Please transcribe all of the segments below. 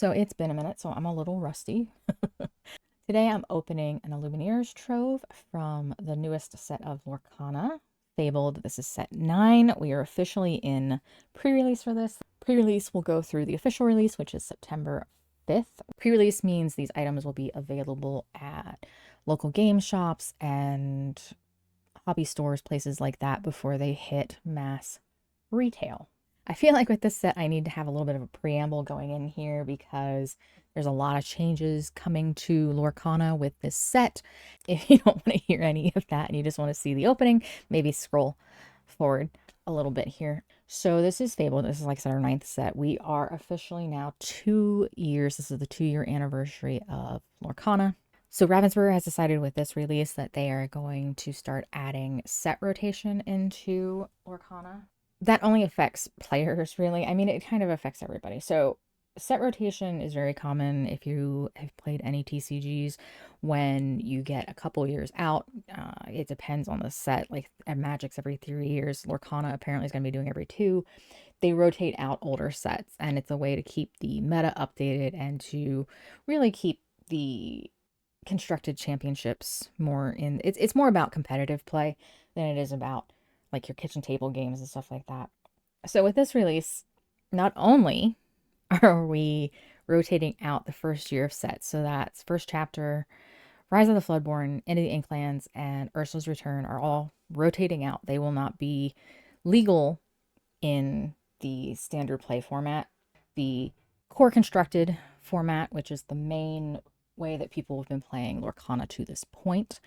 So it's been a minute, so I'm a little rusty. Today I'm opening an Illumineer's Trove from the newest set of Lorcana Fabled. This is set 9. We are officially in pre-release for this. Pre-release will go through the official release, which is September 5th. Pre-release means these items will be available at local game shops and hobby stores, places like that, before they hit mass retail. I feel like with this set, I need to have a little bit of a preamble going in here because there's a lot of changes coming to Lorcana with this set. If you don't want to hear any of that and you just want to see the opening, maybe scroll forward a little bit here. So this is Fabled. This is, like I said, our 9th set. We are officially now 2 years. This is the 2-year anniversary of Lorcana. So Ravensburger has decided with this release that they are going to start adding set rotation into Lorcana. That only affects players, really. I mean, it kind of affects everybody. So set rotation is very common if you have played any TCGs. When you get a couple years out, it depends on the set. Like at Magic's every 3 years. Lorcana apparently is going to be doing every 2. They rotate out older sets, and it's a way to keep the meta updated and to really keep the constructed championships more in. It's more about competitive play than it is about like your kitchen table games and stuff like that. So with this release, not only are we rotating out the first year of sets, so that's first chapter, Rise of the Floodborn, Into the Inklands, and Ursula's Return are all rotating out. They will not be legal in the standard play format. The core constructed format, which is the main way that people have been playing Lorcana to this point,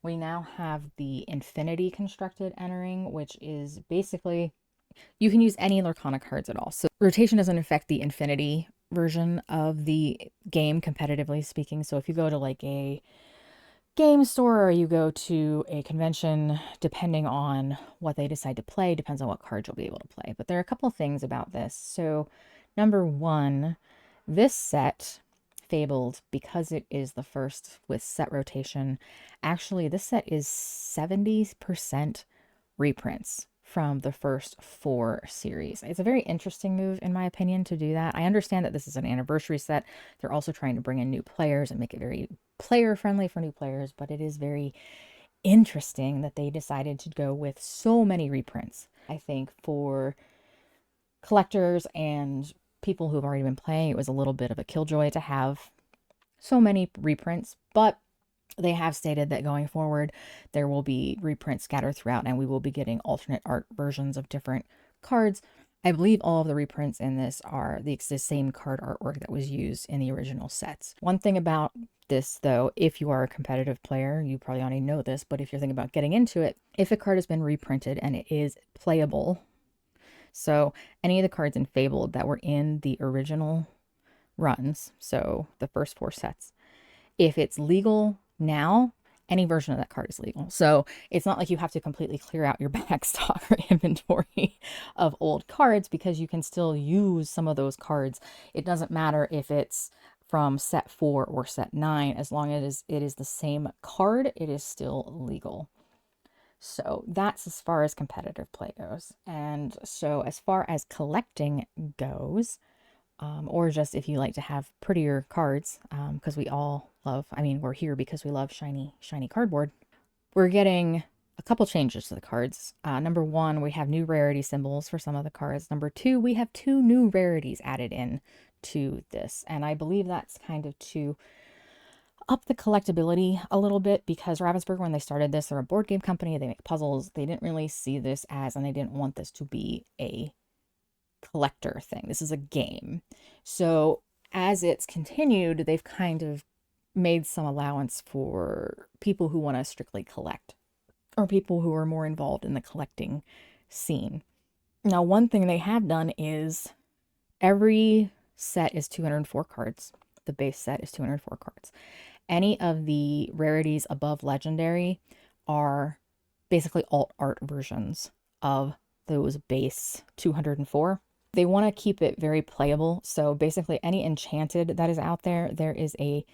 we now have the Infinity constructed entering, which is basically you can use any Lorcana cards at all. So rotation doesn't affect the Infinity version of the game, competitively speaking. So if you go to like a game store or you go to a convention, depending on what they decide to play, depends on what cards you'll be able to play. But there are a couple of things about this. So number one, this set, Fabled, because it is the first with set rotation, actually this set is 70% reprints from the first 4 series. It's a very interesting move, in my opinion, to do that. I understand that this is an anniversary set. They're also trying to bring in new players and make it very player friendly for new players, but it is very interesting that they decided to go with so many reprints. I think for collectors and people who've already been playing, it was a little bit of a killjoy to have so many reprints, but they have stated that going forward, there will be reprints scattered throughout and we will be getting alternate art versions of different cards. I believe all of the reprints in this are the same card artwork that was used in the original sets. One thing about this, though, if you are a competitive player, you probably already know this, but if you're thinking about getting into it, if a card has been reprinted and it is playable, so any of the cards in Fabled that were in the original runs, so the first 4 sets, if it's legal now, any version of that card is legal. So it's not like you have to completely clear out your back stock or inventory of old cards, because you can still use some of those cards. It doesn't matter if it's from set 4 or set 9, as long as it is the same card, it is still legal. So that's as far as competitive play goes. And so as far as collecting goes, or just if you like to have prettier cards, because we all love, I mean, we're here because we love shiny cardboard. We're getting a couple changes to the cards. Number 1, we have new rarity symbols for some of the cards. Number 2, we have 2 new rarities added in to this. And I believe that's kind of to up the collectability a little bit, because Ravensburger, when they started this, they're a board game company, they make puzzles. They didn't really see this as, and they didn't want this to be a collector thing. This is a game. So as it's continued, they've kind of made some allowance for people who want to strictly collect, or people who are more involved in the collecting scene. Now, one thing they have done is every set is 204 cards. The base set is 204 cards. Any of the rarities above legendary are basically alt art versions of those base 204. They want to keep it very playable. So basically any enchanted that is out there, there is a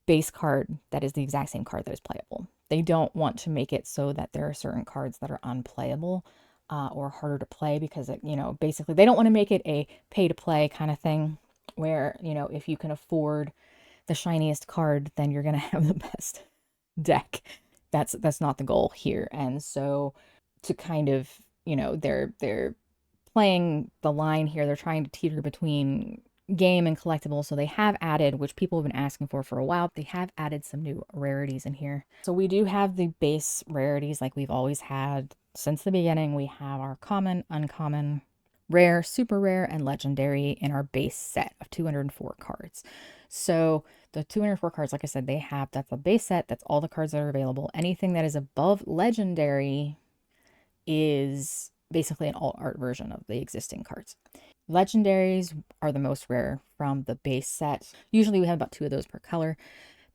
base card that is the exact same card that is playable. They don't want to make it so that there are certain cards that are unplayable or harder to play, because it, basically they don't want to make it a pay to play kind of thing. where, you know, if you can afford the shiniest card, then you're going to have the best deck. That's not the goal here. And so to kind of, you know, they're playing the line here. They're trying to teeter between game and collectible. So they have added, which people have been asking for a while, they have added some new rarities in here. So we do have the base rarities like we've always had since the beginning. We have our common, uncommon, rare, super rare, and legendary in our base set of 204 cards. So the 204 cards, like I said, that's a base set. That's all the cards that are available. Anything that is above legendary is basically an alt art version of the existing cards. Legendaries are the most rare from the base set. Usually we have about 2 of those per color.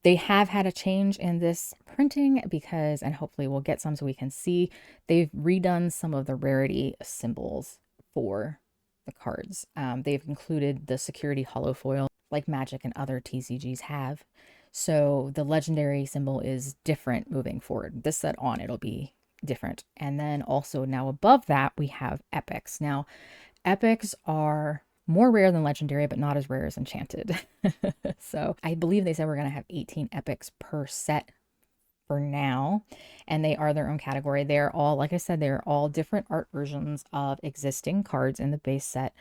They have had a change in this printing because, and hopefully we'll get some so we can see, they've redone some of the rarity symbols for the cards. They've included the security hollow foil like Magic and other TCGs have. So the legendary symbol is different moving forward. This set on, it'll be different. And then also now above that, we have epics. Now, epics are more rare than legendary, but not as rare as enchanted. So I believe they said we're going to have 18 epics per set for now, and they are their own category. They're all, like I said, they're all different art versions of existing cards in the base set,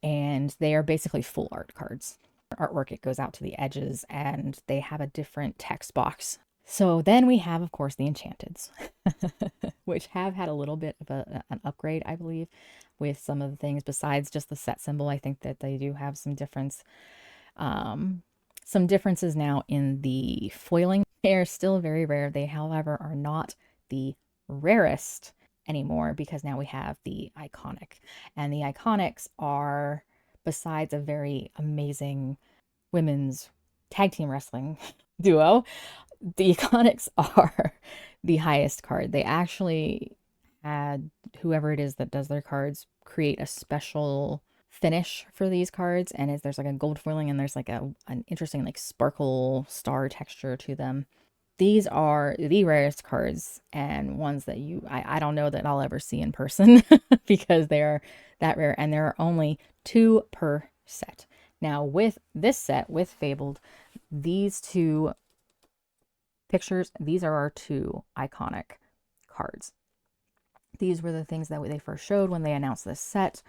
and they are basically full art cards. Artwork, it goes out to the edges, and they have a different text box. So then we have, of course, the enchanteds, which have had a little bit of an upgrade, I believe, with some of the things besides just the set symbol. I think that they do have some differences now in the foiling. They are still very rare. They, however, are not the rarest anymore because now we have the iconic. And the iconics are, besides a very amazing women's tag team wrestling duo, the iconics are the highest card. They actually had whoever it is that does their cards create a special finish for these cards, and there's like a gold foiling and there's like an interesting like sparkle star texture to them. These are the rarest cards and ones that I don't know that I'll ever see in person because they are that rare, and there are only 2 per set. Now with this set, with Fabled, these 2 pictures, these are our 2 iconic cards. These were the things that they first showed when they announced this set,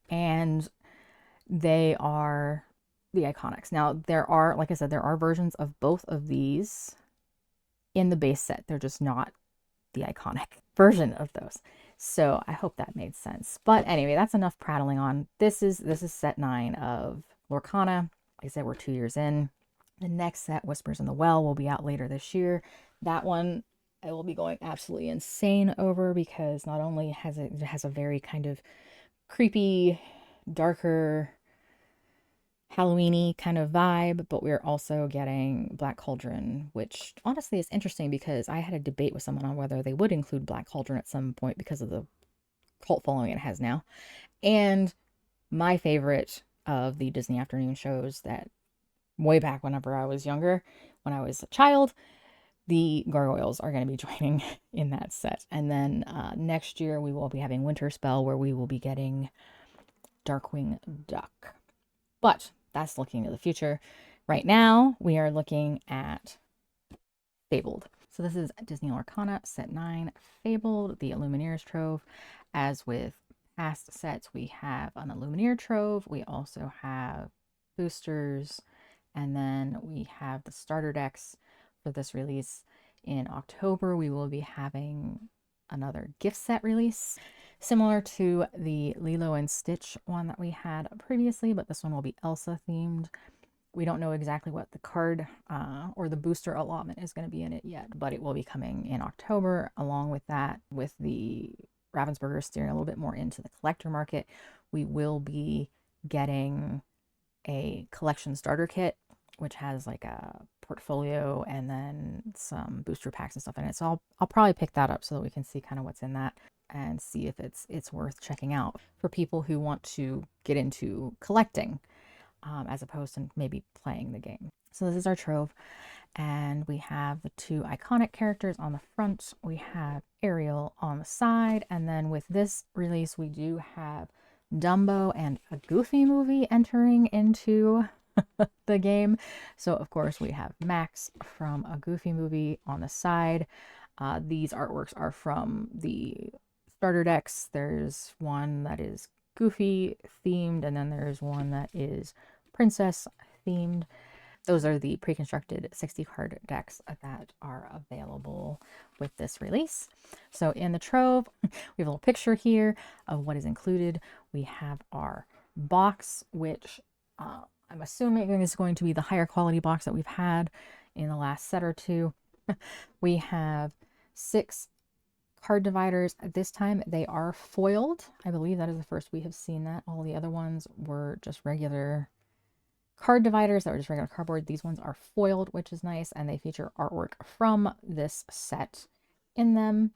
and they are the iconics. Now there are, like I said, there are versions of both of these in the base set. They're just not the iconic version of those. So I hope that made sense. But anyway, that's enough prattling on. This is set 9 of Lorcana. Like I said, we're 2 years in. The next set, Whispers in the Well, will be out later this year. That one I will be going absolutely insane over because not only has it has a very kind of creepy, darker, Halloween-y kind of vibe, but we're also getting Black Cauldron, which honestly is interesting because I had a debate with someone on whether they would include Black Cauldron at some point because of the cult following it has now. And my favorite of the Disney afternoon shows that way back whenever I was younger, when I was a child, the gargoyles are going to be joining in that set. And then next year we will be having Winter Spell, where we will be getting Darkwing Duck. But that's looking to the future. Right now, we are looking at Fabled. So this is Disney Lorcana, set 9, Fabled, the Illumineer's Trove. As with past sets, we have an Illumineer Trove. We also have boosters. And then we have the starter decks for this release. In October, we will be having another gift set release, similar to the Lilo and Stitch one that we had previously, but this one will be Elsa themed. We don't know exactly what the card or the booster allotment is going to be in it yet, but it will be coming in October. Along with that, with the Ravensburger steering a little bit more into the collector market, we will be getting a collection starter kit, which has like a portfolio and then some booster packs and stuff in it. So I'll probably pick that up so that we can see kind of what's in that and see if it's worth checking out for people who want to get into collecting as opposed to maybe playing the game. So this is our Trove, and we have the 2 iconic characters on the front. We have Ariel on the side, and then with this release we do have Dumbo and a Goofy movie entering into the game. So, of course, we have Max from a Goofy movie on the side. These artworks are from the starter decks. There's one that is Goofy themed, and then there's one that is Princess themed. Those are the pre-constructed 60 card decks that are available with this release. So in the Trove, we have a little picture here of what is included. We have our box, which I'm assuming is going to be the higher quality box that we've had in the last set or two. We have 6 card dividers. This time they are foiled. I believe that is the first we have seen that. All the other ones were just regular card dividers that were just regular cardboard. These ones are foiled, which is nice, and they feature artwork from this set in them.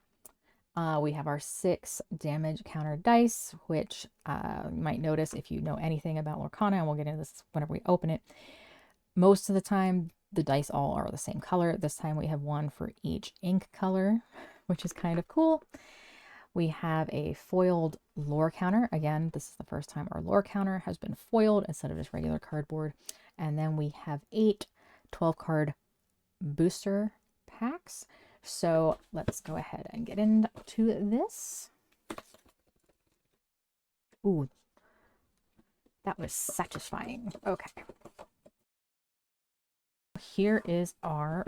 We have our 6 damage counter dice, which you might notice if you know anything about Lorcana, and we'll get into this whenever we open it. Most of the time, the dice all are the same color. This time we have one for each ink color, which is kind of cool. We have a foiled lore counter. Again, this is the first time our lore counter has been foiled instead of just regular cardboard. And then we have 8 12-card booster packs. So let's go ahead and get into this. Ooh, that was satisfying. Okay. Here is our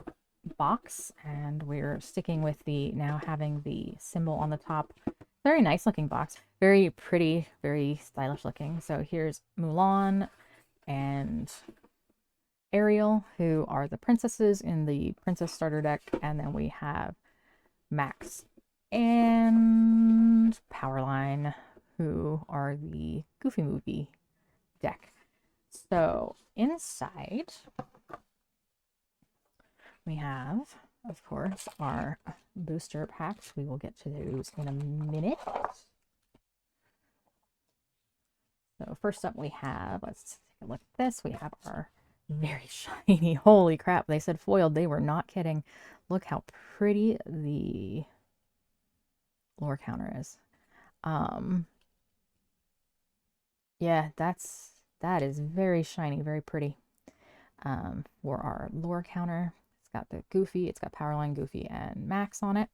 box, and we're sticking with the now having the symbol on the top. Very nice looking box. Very pretty, very stylish looking. So here's Mulan and Ariel, who are the princesses in the princess starter deck, and then we have Max and Powerline, who are the Goofy movie deck. So inside we have, of course, our booster packs. We will get to those in a minute. So first up we have, let's take a look at this. We have our very shiny, holy crap, they said foiled. They were not kidding. Look how pretty the lore counter is. Yeah, that is very shiny, very pretty. For our lore counter, it's got the Goofy, it's got Powerline, Goofy, and Max on it.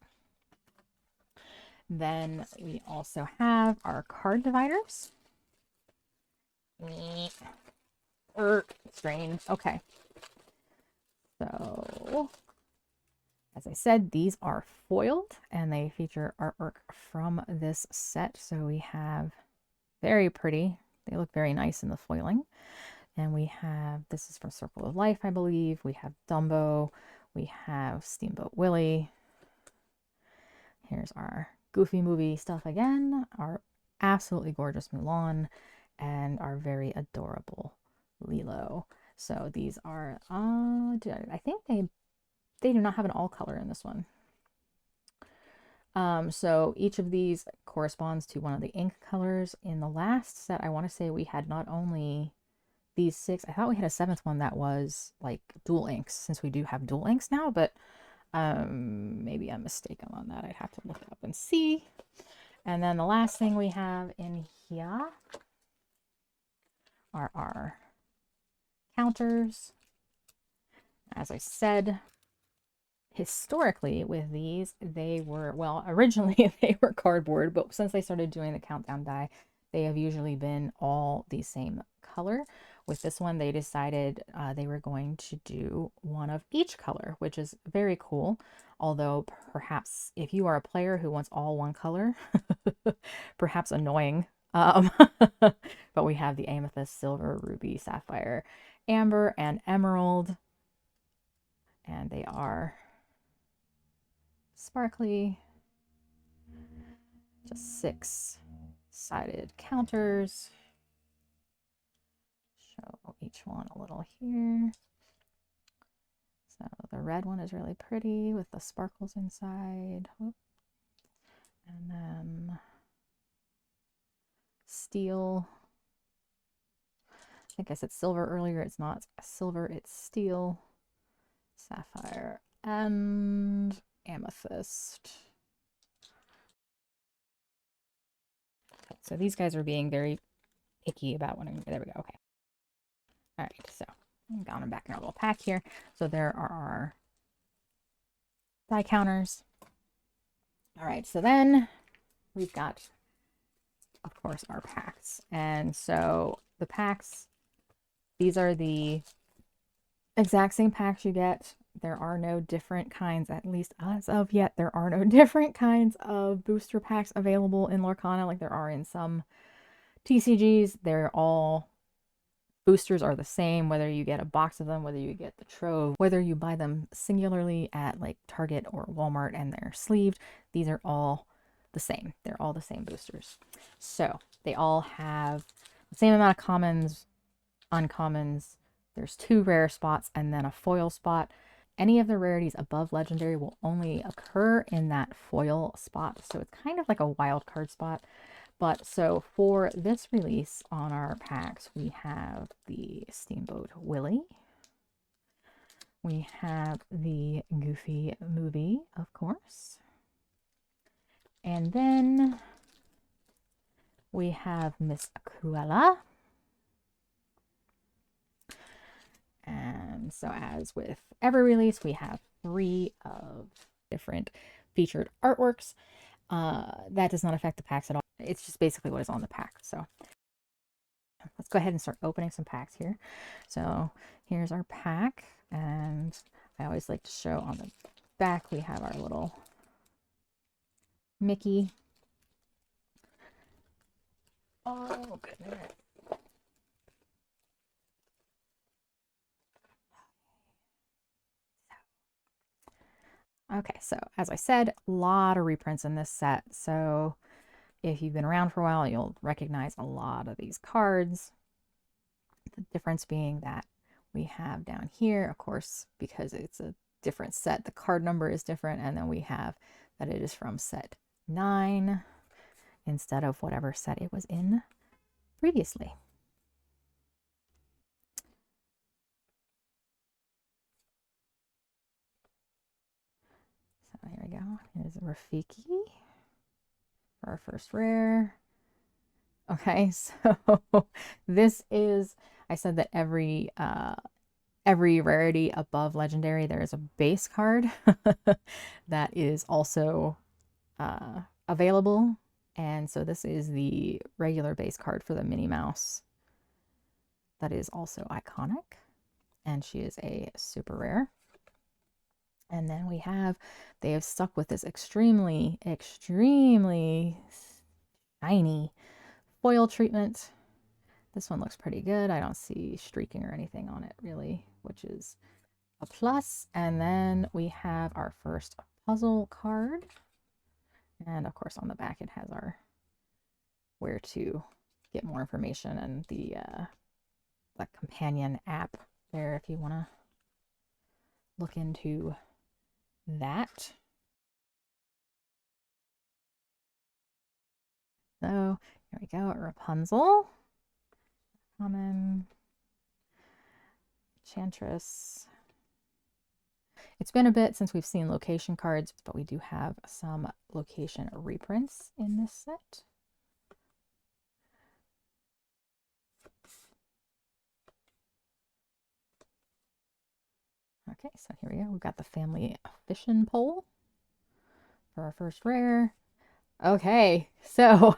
Then we also have our card dividers. Strange. Okay. So, as I said, these are foiled and they feature artwork from this set. So we have very pretty. They look very nice in the foiling. And we have, this is from Circle of Life, I believe. We have Dumbo. We have Steamboat Willie. Here's our Goofy movie stuff again. Our absolutely gorgeous Mulan. And our very adorable Lilo. So these are, I think they do not have an all color in this one. So each of these corresponds to one of the ink colors. In the last set, I want to say we had not only these 6, I thought we had a 7th one that was like dual inks, since we do have dual inks now, but maybe I'm mistaken on that. I'd have to look it up and see. And then the last thing we have in here are our counters. As I said, historically with these, they were, well, originally they were cardboard, but since they started doing the countdown die, they have usually been all the same color. With this one, they decided they were going to do one of each color, which is very cool. Although perhaps if you are a player who wants all one color, perhaps annoying. But we have the amethyst, silver, ruby, sapphire, amber, and emerald. And they are sparkly. Just 6-sided counters. Show each one a little here. So the red one is really pretty with the sparkles inside. Whoop. And then steel. I think I said silver earlier. It's not silver, it's steel, sapphire, and amethyst. So these guys are being very picky about when there we go. Okay. All right. So I'm going back in our little pack here. So there are our die counters. All right. So then we've got, of course, our packs. And so the packs, these are the exact same packs you get. There are no different kinds, at least as of yet, there are no different kinds of booster packs available in Lorcana like there are in some TCGs. They're all, boosters are the same, whether you get a box of them, whether you get the Trove, whether you buy them singularly at like Target or Walmart and they're sleeved. These are all the same. They're all the same boosters. So they all have the same amount of commons, uncommons. There's 2 rare spots and then a foil spot. Any of the rarities above legendary will only occur in that foil spot. So it's kind of like a wild card spot. But so for this release on our packs, we have the Steamboat Willie. We have the Goofy movie, of course. And then we have Miss Cruella. And so as with every release, we have 3 of different featured artworks. That does not affect the packs at all. It's just basically what is on the pack. So let's go ahead and start opening some packs here. So here's our pack. And I always like to show on the back, we have our little Mickey. Oh, goodness. Okay, so as I said, a lot of reprints in this set. So if you've been around for a while, you'll recognize a lot of these cards. The difference being that we have down here, of course, because it's a different set, the card number is different. And then we have that it is from set 9 instead of whatever set it was in previously. So here we go. Here's Rafiki for our first rare. Okay, so this is, I said that every rarity above legendary, there is a base card that is also available. And so this is the regular base card for the Minnie Mouse that is also iconic. And she is a super rare. And then we have, they have stuck with this extremely, extremely shiny foil treatment. This one looks pretty good. I don't see streaking or anything on it really, which is a plus. And then we have our first puzzle card. And of course on the back it has our where to get more information and the companion app there if you want to look into that. So here we go, Rapunzel, common, Enchantress. It's been a bit since we've seen location cards, but we do have some location reprints in this set. Okay, so here we go. We've got the family fishing pole for our first rare. Okay, so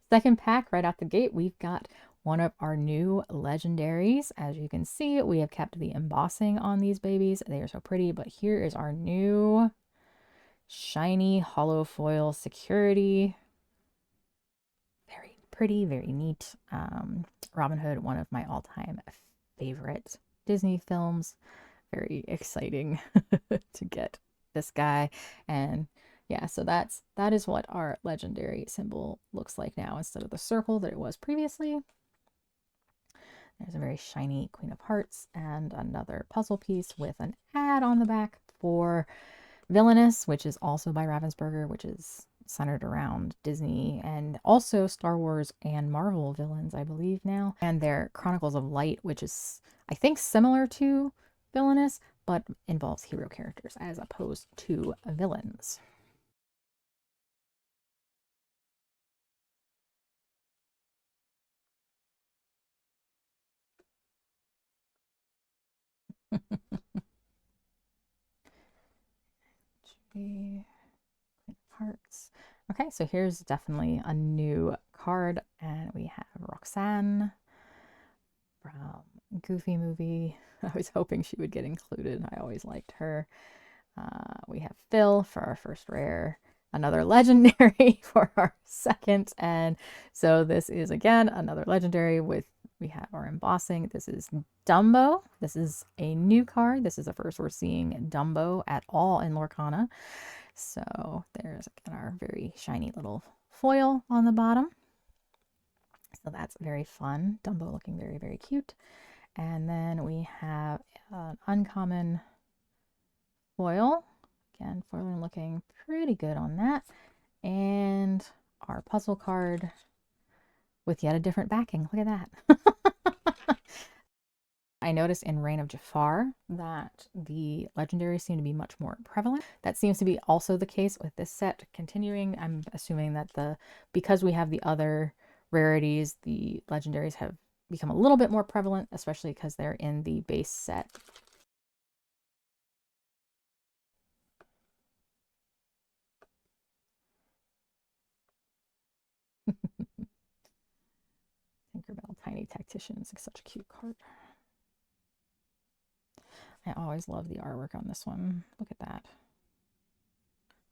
second pack right out the gate, we've got one of our new legendaries. As you can see, we have kept the embossing on these babies. They are so pretty, but here is our new shiny hollow foil security. Very pretty, very neat. Robin Hood, one of my all-time favorite Disney films. Very exciting to get this guy. And yeah, so that is what our legendary symbol looks like now instead of the circle that it was previously. There's a very shiny Queen of Hearts and another puzzle piece with an ad on the back for Villainous, which is also by Ravensburger, which is centered around Disney and also Star Wars and Marvel villains, I believe now. And their Chronicles of Light, which is, I think, similar to Villainous, but involves hero characters as opposed to villains. Hearts. Okay, so here's definitely a new card, and we have Roxanne from Goofy movie. I was hoping she would get included. I always liked her. We have Phil for our first rare, another legendary for our second, and so this is again another legendary with, we have our embossing. This is Dumbo. This is a new card. This is the first we're seeing Dumbo at all in Lorcana. So there's again our very shiny little foil on the bottom. So that's very fun. Dumbo looking very, very cute. And then we have an uncommon foil. Again, foiling looking pretty good on that. And our puzzle card with yet a different backing. Look at that. I noticed in Reign of Jafar that the legendaries seem to be much more prevalent. That seems to be also the case with this set. Continuing, I'm assuming that because we have the other rarities, the legendaries have become a little bit more prevalent, especially because they're in the base set. Tinkerbell Tiny Tacticians is such a cute card. I always love the artwork on this one. Look at that.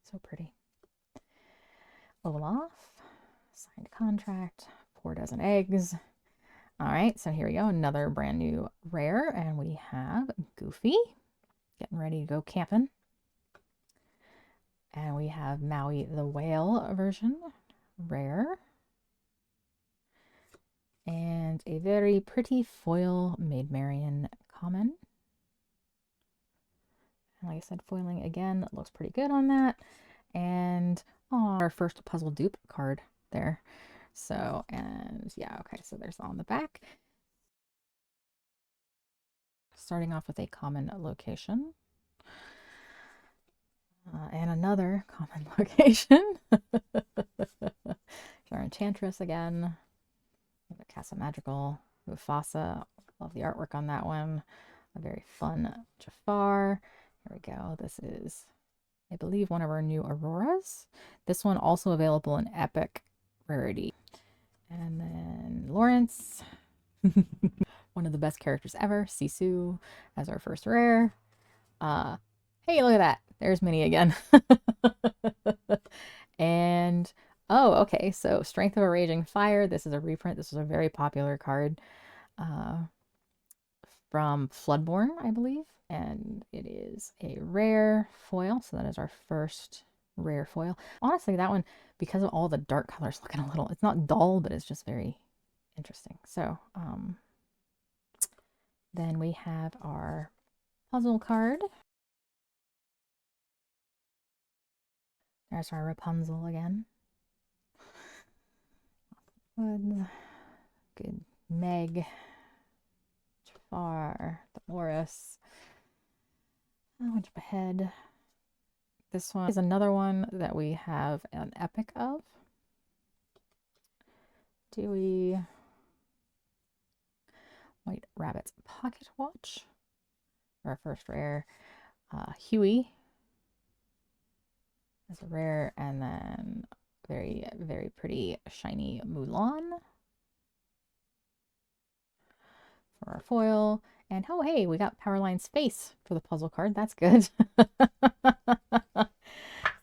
So pretty. Olaf, signed contract, 4 dozen eggs. All right, so here we go, another brand new rare, and we have Goofy getting ready to go camping. And we have Maui the Whale version, rare. And a very pretty foil Maid Marian common. And like I said, foiling again, looks pretty good on that. And our first puzzle dupe card there. So, and yeah, okay, so there's on the back. Starting off with a common location. And another common location. Our Enchantress again. The Casa Magical. Mufasa. Love the artwork on that one. A very fun Jafar. Here we go. This is, I believe, one of our new Auroras. This one also available in Epic Rarity. And then Lawrence. One of the best characters ever. Sisu as our first rare. Hey, look at that. There's Minnie again. And, oh, okay. So Strength of a Raging Fire. This is a reprint. This is a very popular card from Floodborn, I believe. And it is a rare foil. So that is our first rare foil. Honestly, that one, because of all the dark colors, looking a little, it's not dull, but it's just very interesting. So, then we have our puzzle card. There's our Rapunzel again. Good Meg. Jafar. Dolores. Jump ahead. This one is another one that we have an epic of. Dewey. White Rabbit's Pocket Watch. Our first rare. Huey as a rare, and then very, very pretty shiny Mulan for our foil. And oh, hey, we got Powerline's face for the puzzle card. That's good.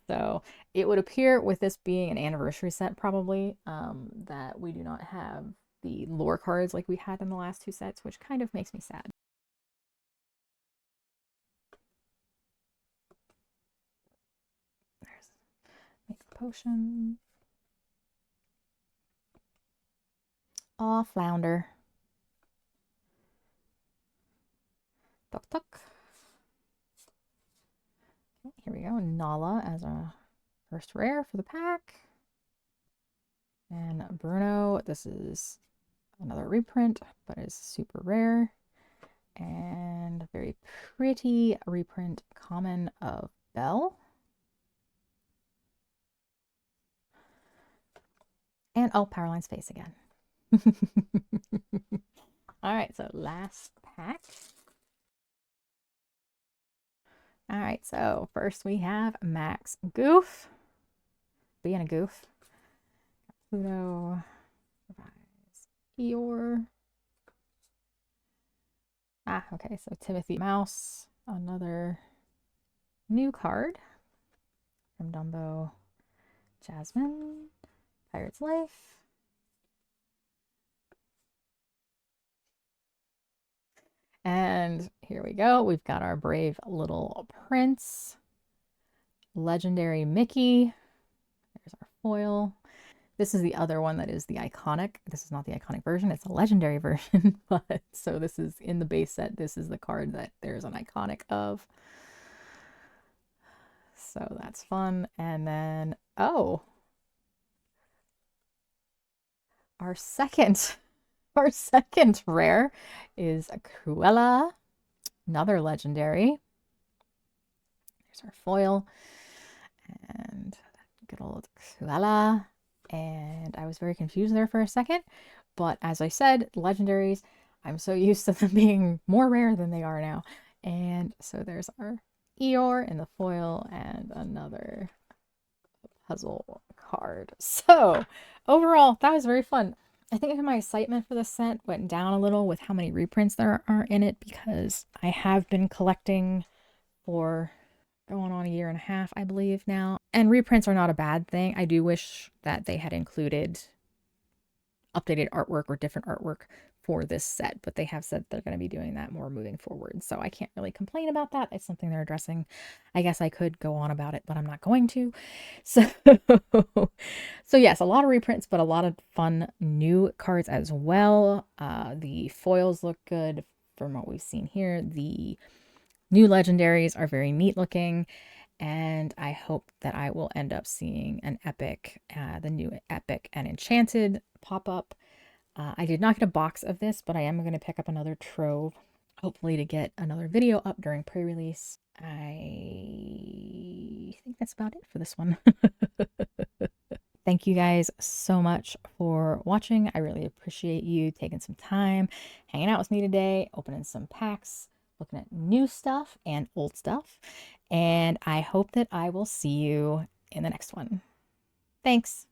So it would appear, with this being an anniversary set, probably, that we do not have the lore cards like we had in the last 2 sets, which kind of makes me sad. There's make a potion. Aw, Flounder. Tuk Tuk. Okay, here we go. Nala as a first rare for the pack. And Bruno, this is another reprint, but is super rare. And a very pretty reprint common of Belle. And oh, Powerline's face again. All right, so last pack. All right, so first we have Max Goof. Being a goof. Pluto. Eeyore. Ah, okay, so Timothy Mouse. Another new card from Dumbo. Jasmine. Pirate's Life. And here we go. We've got our brave little prince. Legendary Mickey. There's our foil. This is the other one that is the iconic. This is not the iconic version. It's a legendary version. But so this is in the base set. This is the card that there's an iconic of. So that's fun. And then, oh, our second rare is a Cruella, another legendary. There's our foil. And good old Cruella. And I was very confused there for a second. But as I said, legendaries, I'm so used to them being more rare than they are now. And so there's our Eeyore in the foil and another puzzle card. So overall, that was very fun. I think my excitement for the set went down a little with how many reprints there are in it, because I have been collecting for going on a year and a half, I believe now. And reprints are not a bad thing. I do wish that they had included updated artwork or different artwork for this set, but they have said they're going to be doing that more moving forward. So I can't really complain about that. It's something they're addressing. I guess I could go on about it, but I'm not going to. So, so yes, a lot of reprints, but a lot of fun new cards as well. The foils look good from what we've seen here. The new legendaries are very neat looking, and I hope that I will end up seeing an epic, the new epic and enchanted pop up. I did not get a box of this, but I am going to pick up another Trove, hopefully to get another video up during pre-release. I think that's about it for this one. Thank you guys so much for watching. I really appreciate you taking some time, hanging out with me today, opening some packs, looking at new stuff and old stuff. And I hope that I will see you in the next one. Thanks.